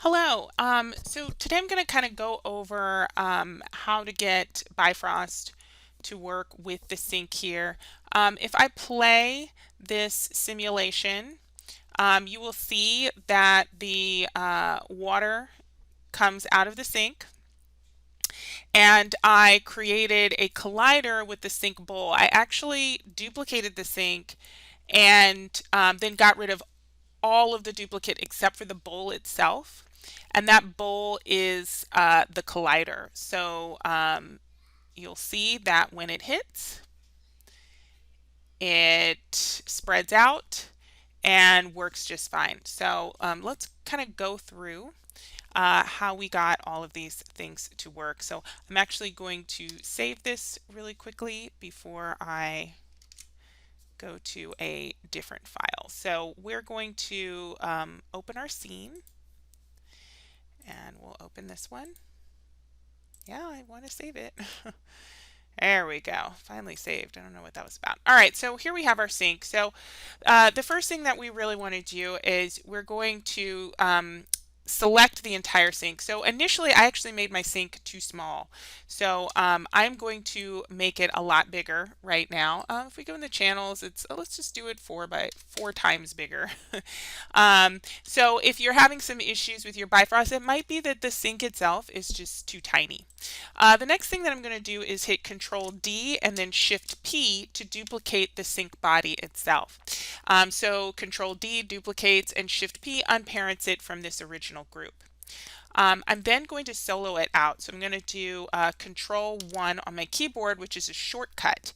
Hello. So today I'm going to kind of go over how to get Bifrost to work with the sink here. If I play this simulation, you will see that the water comes out of the sink, and I created a collider with the sink bowl. I actually duplicated the sink and then got rid of all of the duplicate except for the bowl itself. And that bowl is the collider. So you'll see that when it hits, it spreads out and works just fine. So let's kind of go through how we got all of these things to work. So I'm actually going to save this really quickly before I go to a different file. So we're going to open our scene, and we'll open this one. Yeah, I want to save it. There we go. Finally saved. I don't know what that was about. All right, so here we have our sink. So the first thing that we really want to do is we're going to select the entire sink. So initially I actually made my sink too small. So I'm going to make it a lot bigger right now. If we go in the channels, it's let's just do it 4 times bigger. So if you're having some issues with your Bifrost, it might be that the sink itself is just too tiny. The next thing that I'm going to do is hit Control D and then Shift P to duplicate the sink body itself. So Control D duplicates and Shift P unparents it from this original group. I'm then going to solo it out. So I'm going to do Control 1 on my keyboard, which is a shortcut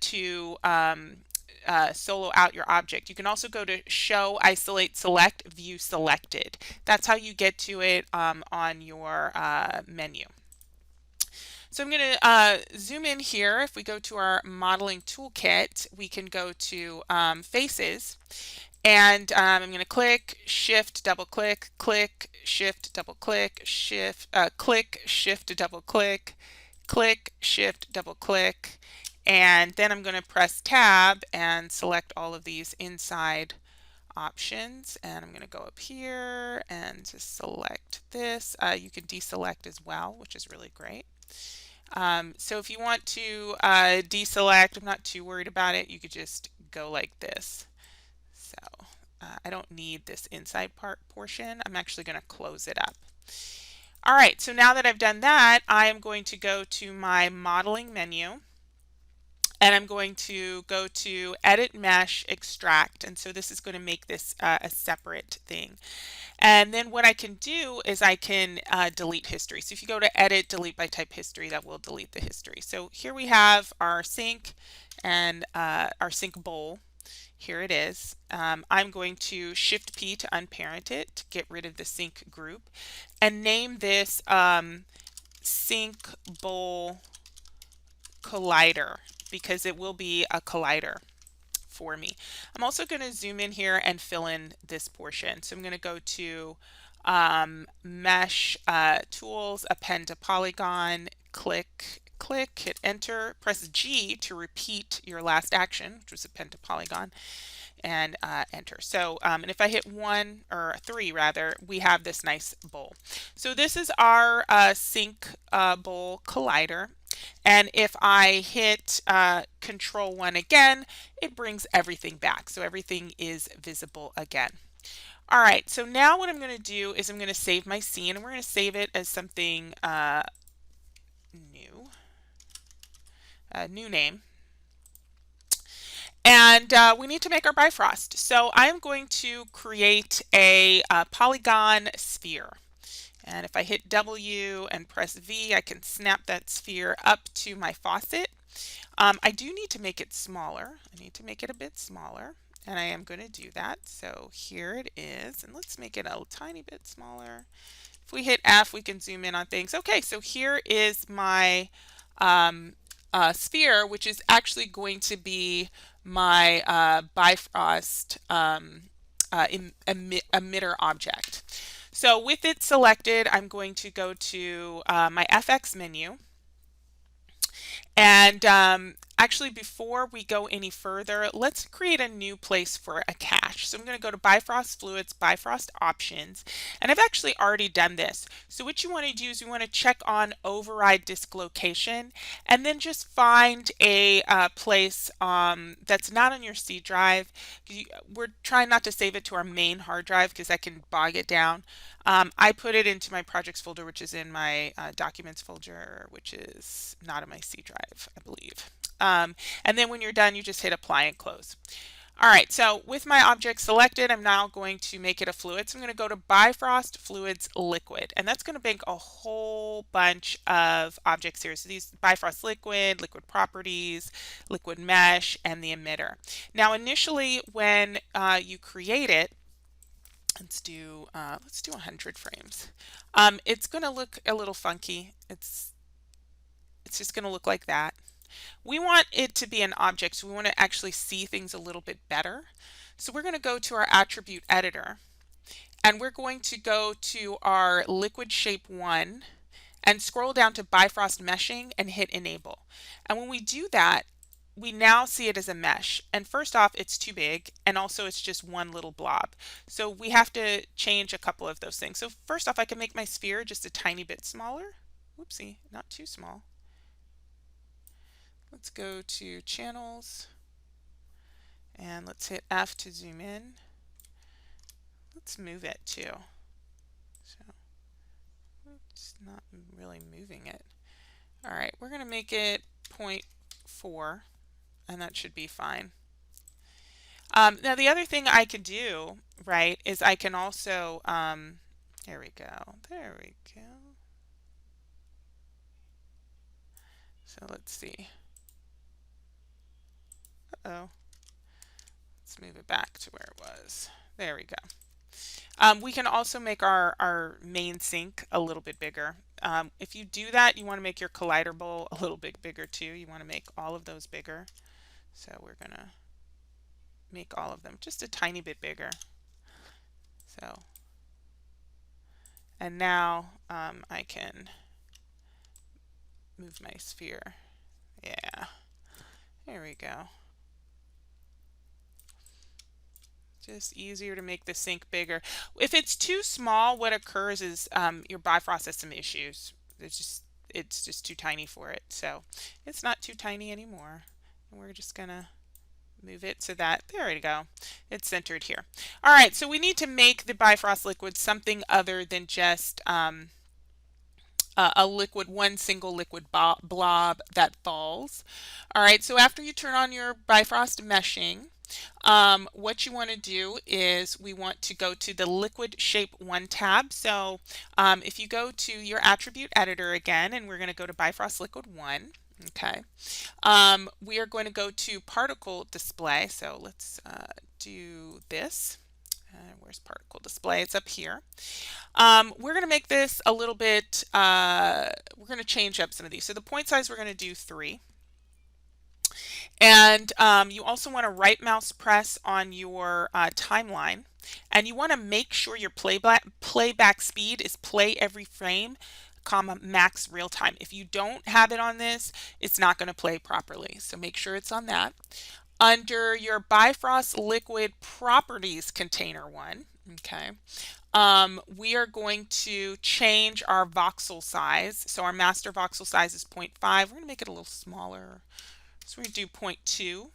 to solo out your object. You can also go to Show, Isolate, Select, View Selected. That's how you get to it on your menu. So I'm going to zoom in here. If we go to our modeling toolkit, we can go to faces, and I'm going to click, shift, double click, click, shift, double click, shift, click, shift, double click, click, shift, double click, and then I'm going to press tab and select all of these inside options, and I'm going to go up here and just select this. You can deselect as well, which is really great. So if you want to deselect, I'm not too worried about it. You could just go like this. So I don't need this inside part portion. I'm actually going to close it up. All right, so now that I've done that, I am going to go to my modeling menu, and I'm going to go to Edit Mesh, Extract, and so this is going to make this a separate thing. And then what I can do is I can delete history. So if you go to Edit, Delete by Type History, that will delete the history. So here we have our sink and our sink bowl. Here it is. I'm going to Shift P to unparent it, to get rid of the sink group, and name this Sink Bowl Collider, because it will be a collider for me. I'm also going to zoom in here and fill in this portion. So I'm going to go to Mesh Tools, Append to Polygon, click, hit Enter, press G to repeat your last action, which was Append to Polygon, and enter. So, and if I hit 1 or 3 rather, we have this nice bowl. So this is our sink bowl collider. And if I hit Control 1 again, it brings everything back. So everything is visible again. All right, so now what I'm going to do is I'm going to save my scene, and we're going to save it as something new, new name. And we need to make our Bifrost. So I'm going to create a polygon sphere. And if I hit W and press V, I can snap that sphere up to my faucet. I do need to make it smaller. I need to make it a bit smaller, and I am going to do that. So here it is, and let's make it a tiny bit smaller. If we hit F, we can zoom in on things. Okay, so here is my sphere, which is actually going to be my Bifrost emitter object. So with it selected, I'm going to go to my FX menu, and Actually, before we go any further, let's create a new place for a cache. So I'm going to go to Bifrost Fluids, Bifrost Options, and I've actually already done this. So what you want to do is you want to check on Override Disk Location, and then just find a place that's not on your C drive. We're trying not to save it to our main hard drive because that can bog it down. I put it into my projects folder, which is in my documents folder, which is not in my C drive, I believe. And then when you're done, you just hit apply and close. All right, so with my object selected, I'm now going to make it a fluid. So I'm going to go to Bifrost Fluids Liquid, and that's going to make a whole bunch of objects here. So these Bifrost Liquid, Liquid Properties, Liquid Mesh, and the emitter. Now initially when you create it, let's do 100 frames. It's going to look a little funky. It's just going to look like that. We want it to be an object, so we want to actually see things a little bit better. So we're going to go to our attribute editor, and we're going to go to our liquid shape 1 and scroll down to Bifrost meshing and hit enable. And when we do that, we now see it as a mesh. And first off, it's too big, and also it's just one little blob. So we have to change a couple of those things. So first off, I can make my sphere just a tiny bit smaller. Oopsie, not too small. Let's go to channels and let's hit F to zoom in. Let's move it too. So it's not really moving it. All right, we're going to make it 0.4 and that should be fine. Now the other thing I could do, right, is I can also, there we go. So let's see. Uh-oh. Let's move it back to where it was. There we go. We can also make our main sink a little bit bigger. If you do that, you want to make your collider bowl a little bit bigger too. You want to make all of those bigger. So we're going to make all of them just a tiny bit bigger. So, and now I can move my sphere. Yeah, there we go. Just easier to make the sink bigger. If it's too small, what occurs is your Bifrost has some issues. It's just too tiny for it. So it's not too tiny anymore. And we're just gonna move it so that, there we go, it's centered here. All right, so we need to make the Bifrost liquid something other than just a liquid, one single liquid blob that falls. All right, so after you turn on your Bifrost meshing, what you want to do is we want to go to the liquid shape 1 tab. So if you go to your attribute editor again, and we're going to go to Bifrost liquid 1. Okay, we are going to go to particle display. So let's do this. Where's particle display? It's up here. We're going to make this a little bit, we're going to change up some of these. So the point size, we're going to do 3. And you also want to right mouse press on your timeline, and you want to make sure your playback speed is play every frame, comma max real time. If you don't have it on this, it's not going to play properly. So make sure it's on that. Under your Bifrost liquid properties container 1, okay, we are going to change our voxel size. So our master voxel size is 0.5. We're going to make it a little smaller. So we're going to do 0.2.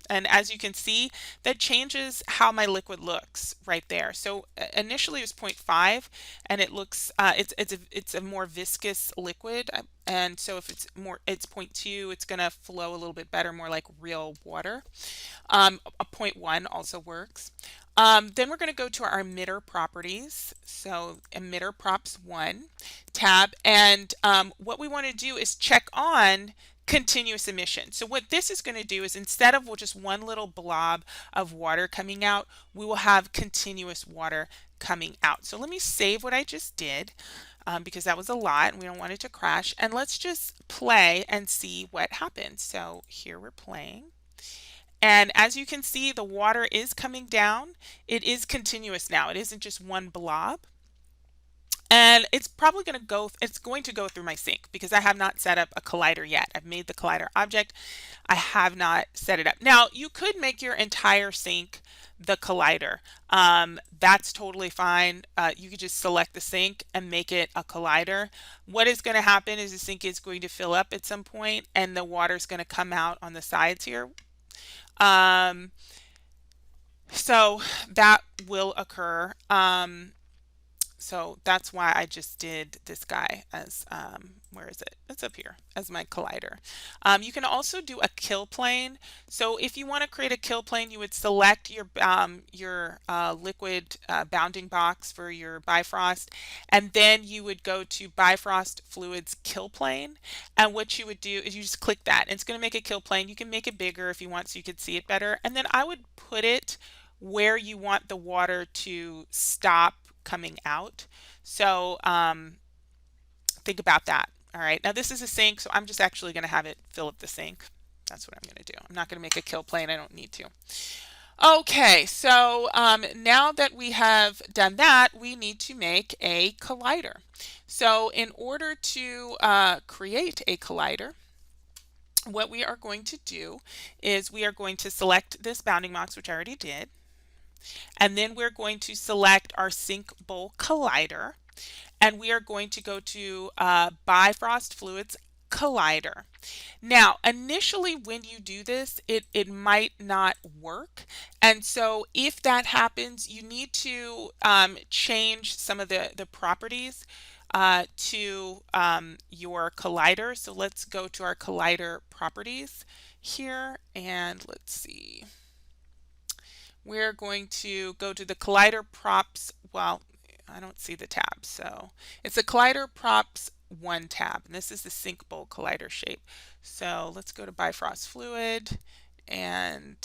And as you can see, that changes how my liquid looks right there. So initially it was 0.5, and it looks it's a more viscous liquid. And so if it's 0.2, it's going to flow a little bit better, more like real water. A 0.1 also works. Then we're going to go to our emitter properties. So emitter props 1 tab, and what we want to do is check on continuous emission. So what this is going to do is, instead of just one little blob of water coming out, we will have continuous water coming out. So let me save what I just did, because that was a lot and we don't want it to crash. And let's just play and see what happens. So here we're playing. And as you can see, the water is coming down. It is continuous now. It isn't just one blob. And it's probably going to go, it's going to go through my sink because I have not set up a collider yet. I've made the collider object. I have not set it up. Now, you could make your entire sink the collider. That's totally fine. You could just select the sink and make it a collider. What is going to happen is the sink is going to fill up at some point and the water is going to come out on the sides here. Um, so that will occur. So that's why I just did this guy as, where is it? It's up here as my collider. You can also do a kill plane. So if you want to create a kill plane, you would select your liquid bounding box for your Bifrost, and then you would go to Bifrost Fluids Kill Plane. And what you would do is you just click that. And it's going to make a kill plane. You can make it bigger if you want so you can see it better. And then I would put it where you want the water to stop coming out. So think about that. All right, now this is a sink, so I'm just actually going to have it fill up the sink. That's what I'm going to do. I'm not going to make a kill plane. I don't need to. Okay, so now that we have done that, we need to make a collider. So in order to create a collider, what we are going to do is we are going to select this bounding box, which I already did. And then we're going to select our sink bowl collider. And we are going to go to Bifrost Fluids Collider. Now, initially when you do this, it might not work. And so if that happens, you need to change some of the properties to your collider. So let's go to our collider properties here and let's see. We're going to go to the collider props. Well, I don't see the tab, so it's the collider props 1 tab, and this is the sink bowl collider shape. So let's go to Bifrost Fluid and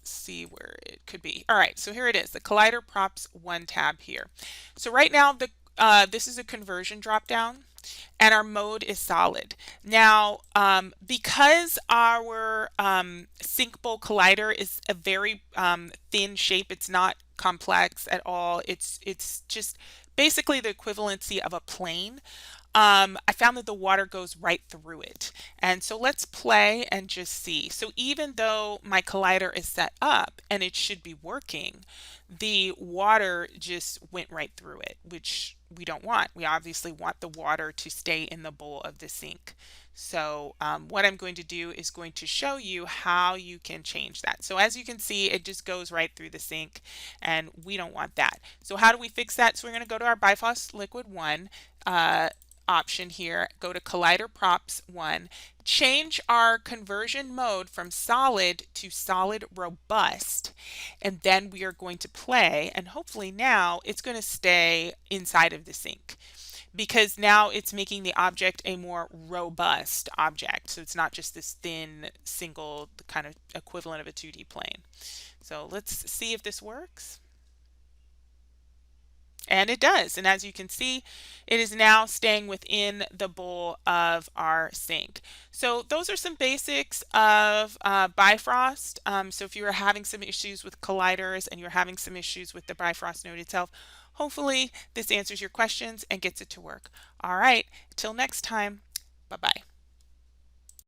see where it could be. All right, so here it is, the collider props 1 tab here. So right now this is a conversion drop down and our mode is solid. Now, because our sink bowl collider is a very thin shape, it's not complex at all. It's just basically the equivalency of a plane. I found that the water goes right through it. And so let's play and just see. So even though my collider is set up and it should be working, the water just went right through it, which we don't want. We obviously want the water to stay in the bowl of the sink. So what I'm going to do is going to show you how you can change that. So as you can see, it just goes right through the sink and we don't want that. So how do we fix that? So we're going to go to our Bifrost Liquid 1 option here, go to Collider Props 1, change our conversion mode from solid to solid robust, and then we are going to play, and hopefully now it's going to stay inside of the sink because now it's making the object a more robust object. So it's not just this thin single kind of equivalent of a 2D plane. So let's see if this works. And it does. And as you can see, it is now staying within the bowl of our sink. So those are some basics of Bifrost. So if you are having some issues with colliders and you're having some issues with the Bifrost node itself, hopefully this answers your questions and gets it to work. All right, till next time, bye-bye.